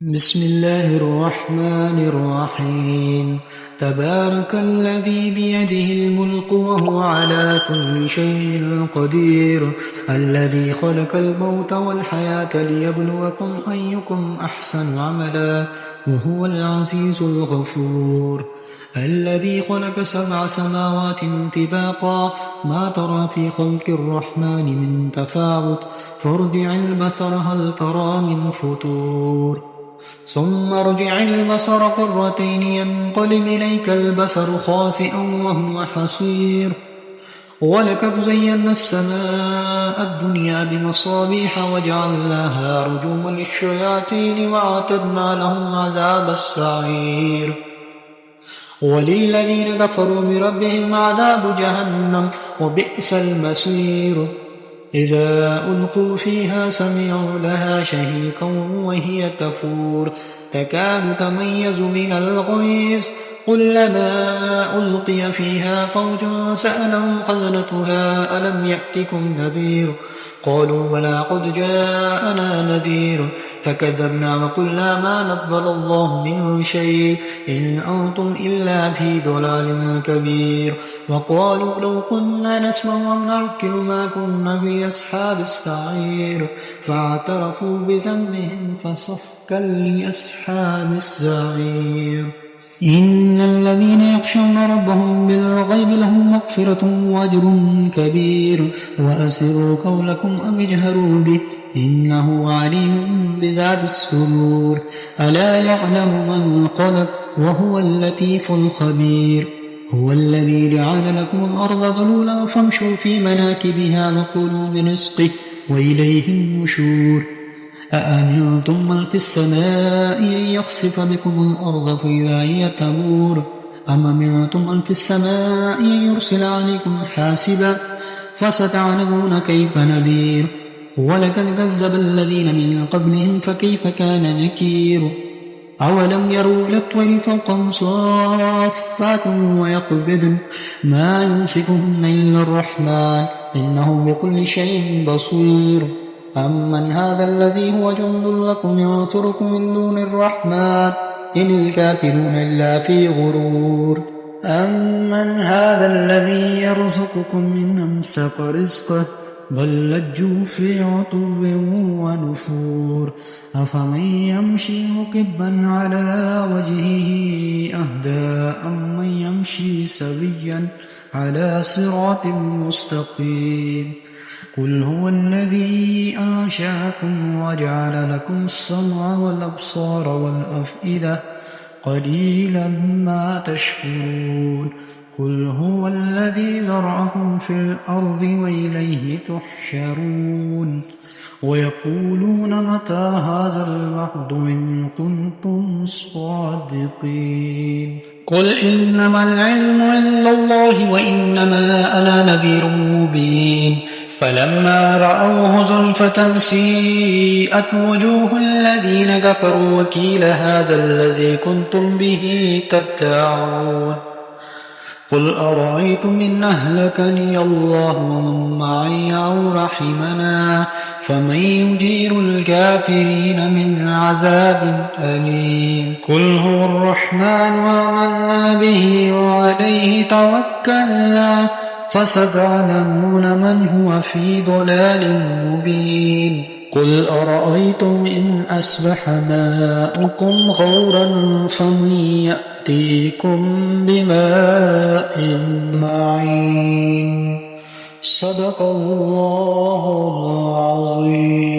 بسم الله الرحمن الرحيم تبارك الذي بيده الملك وهو على كل شيء قدير الذي خلق الموت والحياة ليبلوكم أيكم أحسن عملا وهو العزيز الغفور الذي خلق 7 سماوات طباقا ما ترى في خلق الرحمن من تفاوت فارجع البصر هل ترى من فطور ثم ارجع البصر قرتين ينقلب إليك البصر خاسئا وهو حسير ولقد زينا السماء الدنيا بمصابيح وجعلناها رجوما للشياطين وأعتدنا لهم عذاب السعير وللذين كفروا بربهم عذاب جهنم وبئس المصير إذا ألقوا فيها سمعوا لها شهيقا وهي تفور تكاد تميز من الغيظ كلما ألقي فيها فوج سألهم خزنتها ألم يأتكم نذير قالوا بلى قد جاءنا نذير فكذبنا وقلنا ما نزل الله من شيء إن أنتم إلا في ضلال كبير وقالوا لو كنا نسمع ونعقل ما كنا في أصحاب السعير فاعترفوا بذنبهم فسحقا لأصحاب السعير إن الذين يخشون ربهم بالغيب لهم مغفرة وأجر كبير وأسروا قولكم أو اجهروا به إنه عليم بذات الصدور ألا يعلم من خلق وهو اللطيف الخبير هو الذي جعل لكم الأرض ذلولا فامشوا في مناكبها وكلوا من رزقه وإليه النشور أأمنتم من في السماء أن يخسف بكم الأرض فإذا هي تمور أم أمنتم من في السماء أن يرسل عليكم حاسبا فستعلمون كيف نذير ولقد كذب الذين من قبلهم فكيف كان نكير أولم يروا إلى الطير فوقهم صافات ويقبضن ما يمسكهن إلا الرحمن إنه بكل شيء بصير أمن هذا الذي هو جند لكم ينصركم من دون الرحمن إن الكافرون إلا في غرور أمن هذا الذي يرزقكم من أمسك رزقه بل لجوا في عتو ونفور أفمن يمشي مكبا على وجهه أهدى أمن يمشي سويا على صراط مستقيم قل هو الذي أنشأكم وجعل لكم السمع والأبصار والأفئدة قليلا ما تشكرون قل هو الذي ذرأكم في الأرض وإليه تحشرون ويقولون متى هذا الوعد إن كنتم صادقين قل إنما العلم عند الله وإنما أنا نذير مبين فلما رأوه زلفة سيئت وجوه الذين كفروا وقيل هذا الذي كنتم به تدعون قل أرأيتم إن أهلكني الله ومن معي أو رحمنا فمن يجير الكافرين من عذاب أليم قل هو الرحمن وآمنا به وعليه توكلنا فستعلمون من هو في ضلال مبين قل أرأيتم إن أصبح ماؤكم غورا فمن يأتيكم بماء معين صدق الله العظيم.